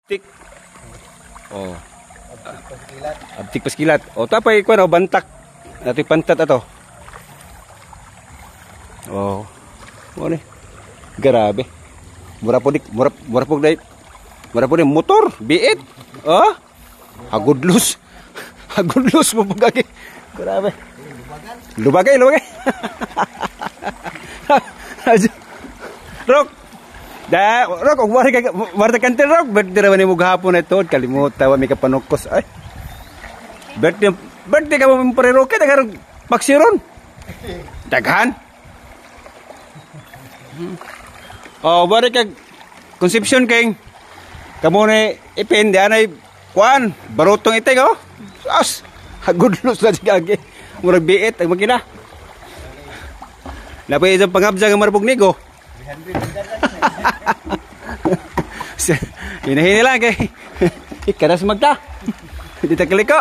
Tik. Oh. Abtik paskilat. O tapay ko na bantak. Nato pantat ato. Oh. Mo ni. Grabe. Mura po dai. Mura po ni motor, biit. Oh. Hagudlos. Hagudlos mo pagagi. Grabe. Lubagay. Rok. Rok, warta kantin Rok, birthday raman ni mo gahapon na ito, kalimutan wa may kapanukos. Ay. Birthday ka mo pare Roque, dagar paksiron. Daghan. Oh, bari kag conception king. Kamo ni ipende anay kuan, barutong itay oh. As, hagudlos la sigagi. Murag biit ang makina. Napay isang pangabza nga marbog nigo. Hinahin lang kay ikanas magta. Dito kaliko.